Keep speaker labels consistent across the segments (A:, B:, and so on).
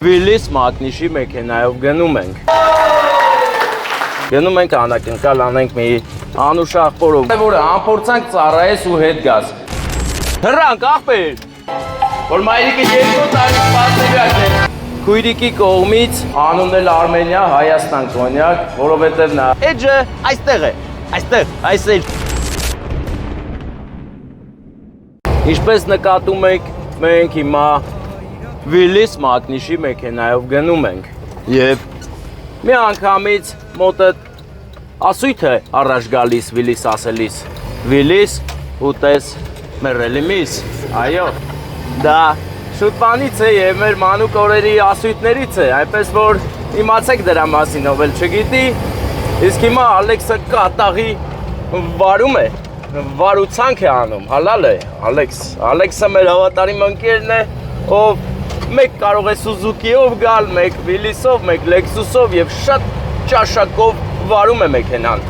A: Վիլիս մագնիշի մեքենայով գնում ենք։ Գնում ենք անակնկալ անենք մի անուշ աղբորով, որը անփորձանք ծառայես ու հետ գաս։ Հրանք աղբեր, որ մայրիկը 2 տարի սպասելյակ է։ Քույրիկի կողմից անունն էլ Արմենիա, Հայաստան կոնյակ, որովհետև նա էջը այստեղ է, այս էլ։ Ինչպես նկատում եք, մենք հիմա Վիլիս մագնիշի մեքենայով գնում ենք և մի անգամից մոտը ասույթ է առաջ գալիս Վիլիս ասելիս Վիլիս ուտես մեռելի միս, այո, դա շուտ բանից է և մեր մանուկ օրերի ասույթներից է, այնպես որ իմացեք դրա մասին, ով էլ չգիտի, իսկ հիմա Ալեքսը կատաղի վարում է, վարուցանք է անում, հալալ է, Ալեքսը մեր հավատարիմ ընկերն է, ով մեկ կարող է Սուզուկիով գալ, մեկ Վիլիսով, մեկ Լեքսուսով և շատ ճաշակով վարում է մեքենան։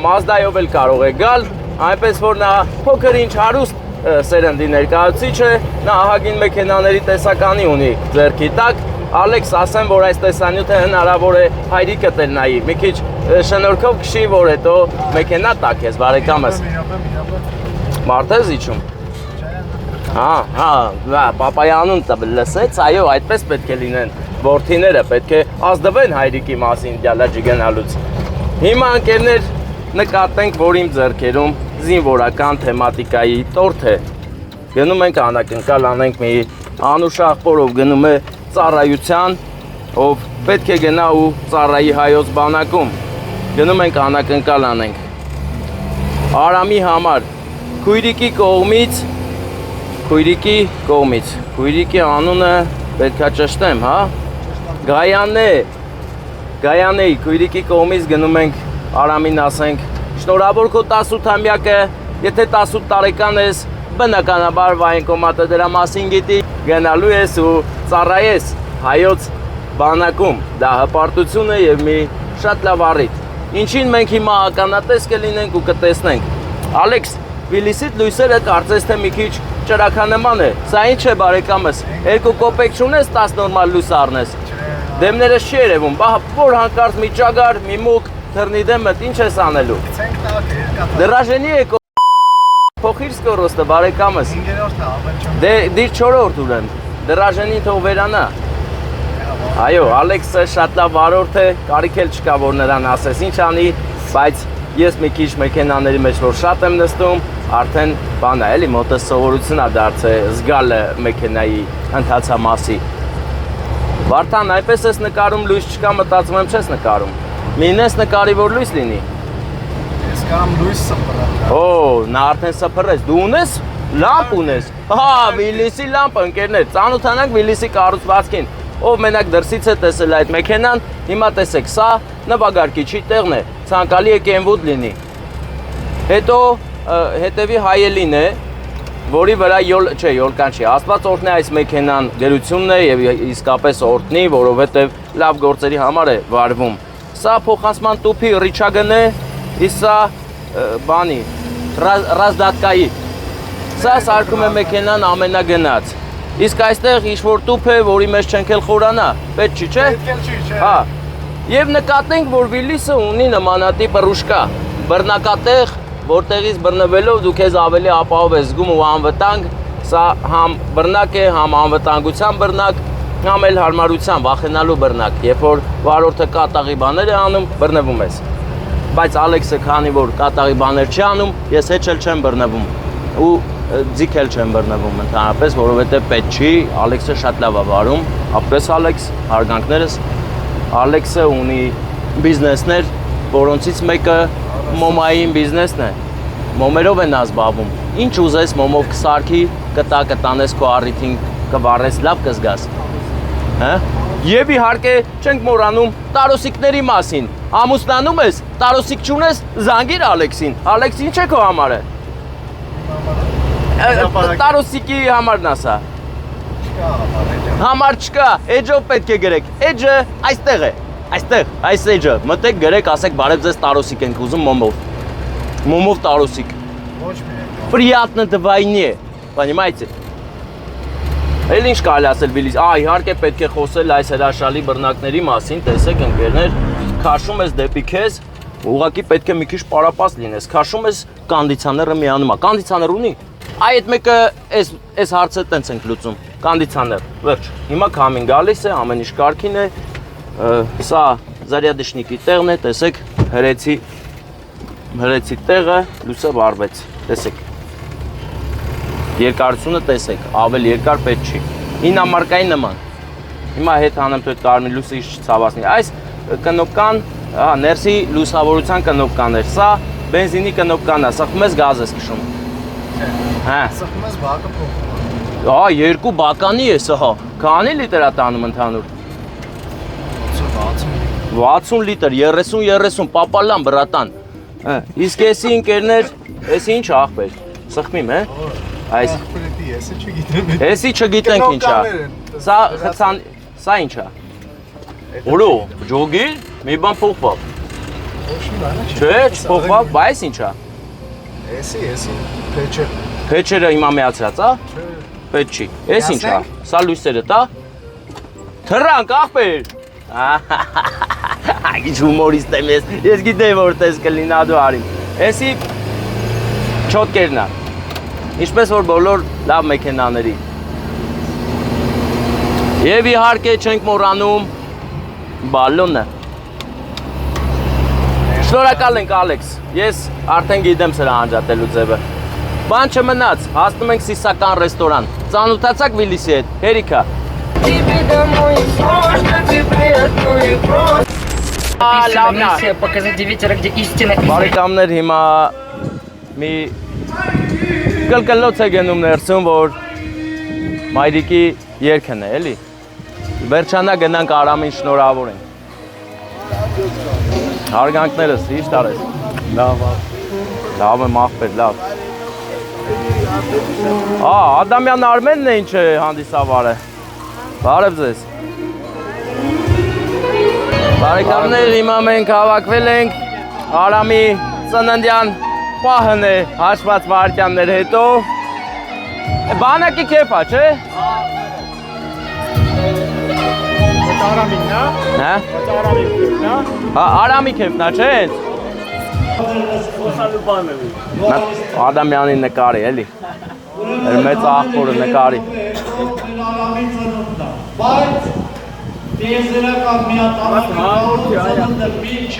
A: Մազդայով էլ կարող է գալ, այնպես որ նա փոքր ինչ հարուստ սերնդի ներկայացուցիչ է, նա ահագին մեքենաների տեսականի ունի ձեռքի տակ։ Ալեքս, ասեմ, որ այս տեսանյութը հնարավոր է հայրիկդ էլ նայի, մի քիչ շնորհքով քշի, որ հետո մեքենա տաքես, բարեկամս։ Մարդ ես իջում։ Պապայանուն լսեց, այո, այդպես պետք է լինեն որդիները, պետք է ազդվեն հայրիկի մասին դյալաջի գնալուց։ Հիմա ընկերներ նկատենք, որ իմ ձեռքերում զինվորական թեմատիկայի տորթ է։ Գնում ենք անակնկալ անենք մի անուշ աղբորով գնում է ծառայության, ով պետք է գնա ու ծառայի հայոց բանակում։ Գնում ենք անակնկալ անենք։ Արամի համար քույրիկի կողմից, քույրիկի անունը պետքա ճշտեմ, հա? Գայանեի, քույրիկի կողմից գնում ենք Արամին ասենք, շնորհավոր քո 18-ամյակը, եթե 18 տարեկան ես, բնականաբար վայնկոմատը դրա մասին գիտի, գնալու ես ու ծառայես հայոց բանակում, դա հպարտություն է և մի շատ լավ առիթ։ Ինչին մենք հիմա ականատես կլինենք ու կտեսնենք։ Ալեքս, Վիլիսիդ լույսերը կարծես թե մի քիչ ճրականման է, սա ինչ է բարեկամս, 2 կոպեկ չունես 10 նորմալ լույս առնես, դեմներս չի երևում, որ հանկարծ մի ճագար, մի մուկ, թռնի դեմդ, ինչ ես անելու։ Դրաժենի է փոխիր սկորոստը, բարեկամս, դիր 4-րդ ուրեմ, դրաժենին թող վերանա։ Այո, Ալեքսը շատ լավ վարորդ է, կարիք էլ չկա, որ նրան ասես ինչ անի, բայց ես մի քիչ մեքենաների մեջ որ շատ եմ նստում, արդեն բան է, էլի մոտս սովորություն է դարձել զգալը մեքենայի ընթացամասի։ Վարդան, այնպես ես նկարում, լույս չկա, մտածում եմ չես նկարում։ Մինես նկարի, որ լույս լինի։
B: Ես կարամ լույս սփռեմ։
A: Օ, նա արդեն սփռեց, դու ունես, լամպ ունես։ Հա, Վիլիսի լամպ, ընկերներ, ծանոթանանք Վիլիսի կառուցվածքին։ Ով մենակ դրսից է տեսել այդ մեքենան, հիմա տեսեք, սա նվագարկիչի տեղն է, ցանկալի է Կենվուդ լինի։ Հետո հետևի հայելին է, որի վրա յոլկան չի, Աստված օրհնի այս մեքենան գերությունն է և իսկապես օրհնի, որովհետև լավ գործերի համար է վարվում։ Սա փոխանցման տուփի ռիչագն է, իսկ սա բանի, ռազդատկայի։ Սա սարքում է մեքենան ամենագնաց։ Իսկ այստեղ ինչ-որ տուփ է, որի մեջ չենք էլ խորանա, պետք չի, չէ։ Հա, և նկատենք, որ Վիլիսը ունի նմանատիպ ռուշկա, բռնակատեղ, որտեղից բռնվելով դու քեզ ավելի ապահով ես զգում ու անվտանգ, սա համ բռնակ է, համ անվտանգության բռնակ, համ էլ հարմարության, վախենալու բռնակ, երբ որ վարորդը կատաղի բաներ է անում, բռնվում ես։ Բայց Ալեքսը քանի որ կատաղի բաներ չի անում, ես հետ էլ չեմ բռնվում ու ձիգ էլ չեմ բռնվում ընդհանրապես, որովհետև պետք չի, Ալեքսը շատ լավ է վարում, ապրես Ալեքս, հարգանքներս, Ալեքսը ունի բիզնեսներ, որոնցից մեկը մոմային բիզնեսն է, մոմերով են ազբաղվում, ինչ ուզես մոմով կսարքի, կտանես քո առիթին կվարես, լավ կզգաս, և իհարկե չենք մոռանում տարոսիկների մասին, ամուսնանում ես, տարոսիկ չունես, զանգիր Ալեքսին, Ալեքս ինչ է քո համարը, տարոսիկի համարն ասա, համար չկա, էջով պետք է գրեք, էջը այստեղ է, այստեղ, այս էջը, մտեք գրեք, ասեք բարև ձեզ տարոսիկ ենք ուզում մոմով տարոսիկ, приятно вдвойне, понимаете? Էլ ինչ կարելի ասել Վիլիս։ Իհարկե պետք է խոսել այս հրաշալի բռնակների մասին, տեսեք ընկերներ, քաշում ես դեպի քեզ, ուղղակի պետք է մի քիչ պարապած լինես։ Քաշում ես կոնդիցիոները միանում է։ Կոնդիցիոներ ունի։ Այդ մեկը այս հարցը տենց ենք լուծում։ Կոնդիցիոներ։ Վերջ։ Հիմա քամին գալիս է, ամեն ինչ կարգին է։ Սա զարյադիշնիկի տեղն է, տեսեք, հրեցի տեղը լույսը վառվեց։ Տեսեք։ Երկարությունը տեսեք, ավելի երկար պետք չի։ Ինամարկայի նման։ Հիմա հետ հանեմ թե կարմիր լույսը ինչ ցավացնի։ Այս կնոպկան, ներսի լուսավորության կնոպկան էր։ Սա բենզինի կնոպկան է, սխում ես գազ ես քշում։ Հա։
B: Սխում ես բակը փոխում։
A: Երկու բականի է սա։ Քանի լիտր է տանում ընդհանուր։ 60 լիտր, 30 պապալան բրատան։ Իսկ էսի ընկերներ, էսի ինչ աղբեր։ Սխմիմ է։ Այս էսի չգիտենք ինչ է։ Սա խցան, սա ինչ է։ Որո, ջոգի, մի բան փոխվավ։ Չէ, չփոխվավ, բայց ինչ է։
B: Էսի, փեչը։
A: Փեչերը հիմա միացրած, հա։
B: Չէ։
A: Պետք չի։ Էս ինչ է։ Սա լույսերը տա։ Թռանք աղբեր։ Ինչ հումորիստ եմ ես, ես գիտեի որ տես կլինա դու արիմ։ Էսի չոտկերն է, ինչպես որ բոլոր լավ մեքենաների։ Եվ իհարկե չենք մոռանում բալոնը։ Շնորհակալ ենք Ալեքս, ես արդեն գիտեմ սրա անջատելու ձևը։ Բան չմնաց, հասնում ենք սիսական ռեստորան, ծանոթացաք Վիլիսի հետ, հերիքա։
C: Миссия показать ветера, где истина.
A: Բարեկամներ հիմա մի կլկլոց է գնում ներսում, որ մայրիկի երգն է, էլի։ Վերջանա գնանք Արամին շնորհավորենք։ Հարգանքներս, ի՞նչ տարես։ Լավ եմ աղբեր, լավ։ Ադամյան Արմենն է ինչ է հանդիսավարը։ Բարև ձեզ։ Բարեկամներ, հիմա մենք հավաքվել ենք Արամի ծննդյան պահն է հաշված վայրկյաններ հետո։ Բանակի քեֆ է, չէ։
B: Արամինն է։
A: Հա։
B: Արամին քեֆն է։
A: Հա, Արամի քեֆն է, չէ։ Ադամյանի նկարի, էլի։ Մեծ աղբորը նկարի։
D: Բայց տիեզերական միատարածությունը մինչև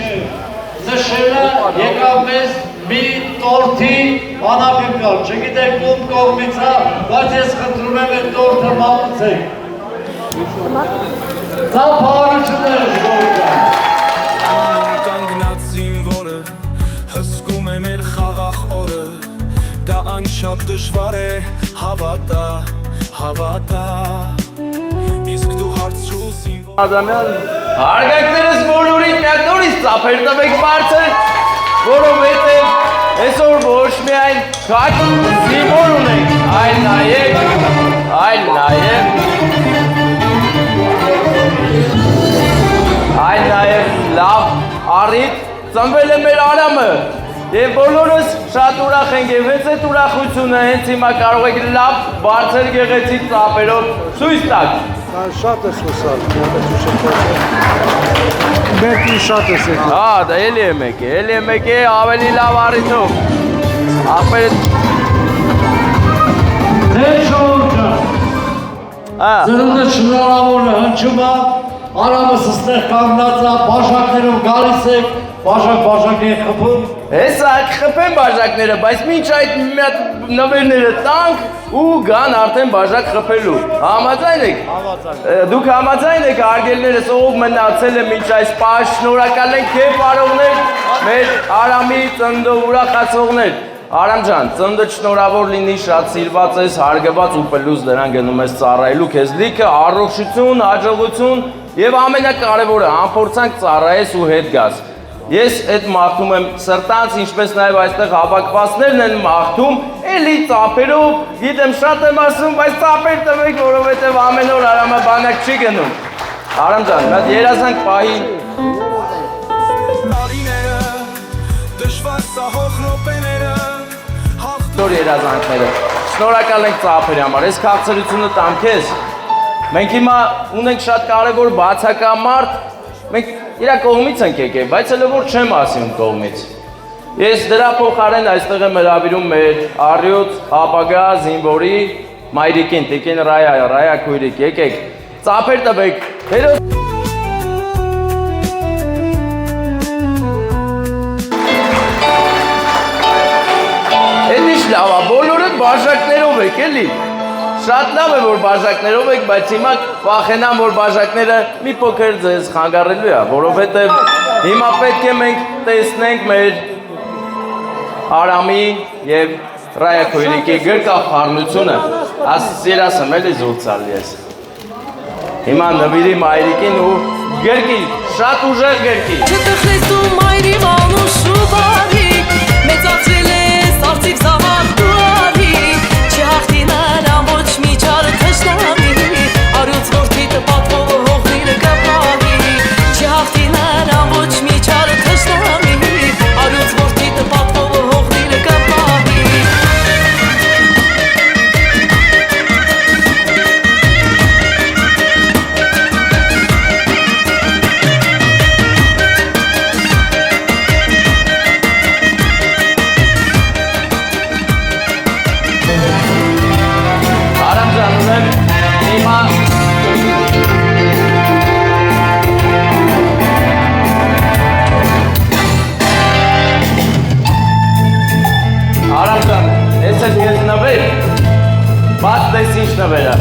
D: նշելը եկավ մեզ մի տորթի անակնկալ, չգիտեք ում կողմից է, բայց ես խնդրում եմ այդ տորթը մատուցեք։ Ծափահարությունները ժողովուրդ։
E: Կանգնած զինվորը հսկում է մեր խաղաղ օրը, դա անչափ դժվար է հավատա, իսկ դու հարցրու զինվոր։
A: Ադամյան, հարգանքներս բոլորին միակ նորից ծափեր տվեք բարձր, որովհետև այսօր ոչ միայն քաջ զինվոր ունենք, այլ նաև լավ առիթ ծնվել է մեր Արամը և բոլորս շատ ուրախ ենք և հենց այդ ուրախությունը հենց հիմա կարող եք լավ բարձր գեղեցիկ ծափերով ցույց տալ։
B: Շատ է սոսալ, մեկի շատ է սեքել։
A: Հա, դա էլի է մեկ է, ավելի լավ առիթով։ Աղբեր
D: Դե շողջան, ծրունդը շնորհավորը հնչում է, Արամս ստեղ կանգնած է, բաժակներով գալիս եք, բաժակ է խփում։
A: Հեսա կխփեն բաժակները, բայց մինչ այդ մի հատ նվերները տանք ու գան արդեն բաժակ խփելու։ Համաձայն եք։ Դուք համաձայն եք արգելներս ով մնացել է մինչ այս պահ, շնորհակալ ենք քեֆ արողներ, մեր Արամի ծննդով ուրախացողներ։ Արամ ջան, ծննդը շնորհավոր լինի, շատ սիրված ես, հարգված ու պլյուս դրան գնում ես ծառայելու քեզ լիքը առողջություն, հաջողություն եւ ամենակարևորը անփորձանք ծառայես ու հետ գաս։ Ես այդ մաղթում եմ սրտանց, ինչպես նաև այստեղ հավաքվածներն են մաղթում, էլի ծափերով, գիտեմ շատ եմ ասում, բայց ծափեր տվեք, որովհետև ամեն օր Արամը բանակ չի գնում։ Արամ ջան, մի հատ երազանք պահի։
E: Տարիները, դժվար սահող րոպեները, հաղթ
A: Դոր երազանքները։ Շնորհակալ ենք ծափերի համար։ Այս քաղցրությունը տամ քեզ։ Մենք հիմա ունենք շատ կարևոր բացակա մարդ։ Մենք իր կողմից ենք եկել, բայց հələ որ չեմ ասի ում կողմից։ Ես դրա փոխարեն այստեղ եմ հրավիրում մեր առյուծ ապագա զինվորի մայրիկին, տիկին Ռայա քույրիկ, եկեք, ծափեր տվեք, հերոս։ Էդ ինչ լավ է, բոլորդ բաժակներով եք, էլի։ Շատ լավ է, որ բաժակներով եք, բայց հիմա վախենամ, որ բաժակները մի փոքր ձեզ խանգարելու է, որովհետև հիմա պետք է մենք տեսնենք մեր Արամի և Ռայա քույրիկի գրկախառնությունը, սիրասեմ էլի զուրցալ ես։ Հիմա նվիրի մայրիկին ու գրկի, շատ ուժեղ գրկի։
F: Չտխրեցում մայրի մանուշու բարի, մեծացրել ես արծիվ զավակ դուարի, չհաղթինար ամոչ միջար թշնամի, արյուծ որդիտ պատվով հողնիրը կապահի, չհաղթինար ամոչ միջար թշնամի, արյուծ որդիտ պատվով հողնիրը կապահի։
A: Արամ ջան, հիմա Արամ ջան, ես էլ ես նվեր, բաց տես ինչ նվերը։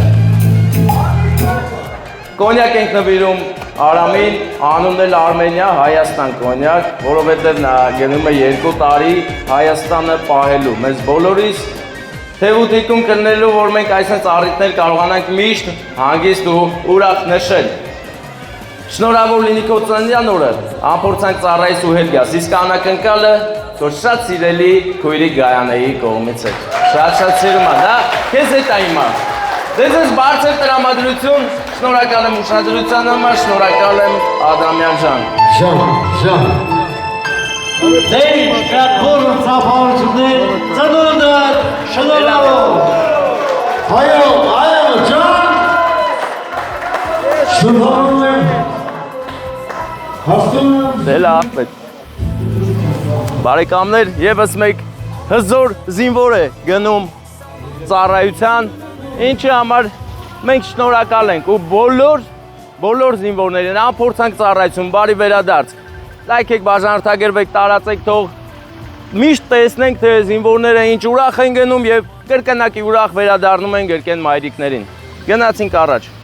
A: Կոնյակ ենք նվիրում Արամին, անունն էլ Արմենիա, Հայաստան կոնյակ, որովհետև նա գնում է 2 տարի Հայաստանը պահելու, մեզ բոլորիս թևութիկում կնելու, որ մենք այսպես առիթներ կարողանանք միշտ հանգիստ ու ուրախ նշել։ Շնորհավոր լինի քո ծննդյան օրը, ամփորձանք ծառայես ու հետ գաս, իսկ անակնկալը քո շատ սիրելի քույրիկ Գայանեի կողմից է։ Շատ սիրում եմ, դա քեզ հետ է հիմա։ Ձեզ բարձր տրամադրություն, շնորհակալ եմ ուշադրության համար, շնորհակալ եմ Ադամյան ջան։
D: Ժան։ Դեր կատվոր ծափարություններ ծնունդը շնորհավոր։ Հայո ջան։ Շնորհավորում եմ։ Հասնում եմ։
A: Դե լավ, բարեկամներ, եւս մեկ հզոր զինվոր է գնում ծառայության, ինչի համար մենք շնորհակալ ենք ու բոլոր զինվորներին ամփորձանք ծառայություն, բարի վերադարձ։ Լայք եք, բաժանորդագրվեք, տարածեք, թող միշտ տեսնենք, թե զինվորները ինչ ուրախ են գնում եւ կրկնակի ուրախ վերադառնում են գրկեն մայրիկներին։ Գնացինք առաջ։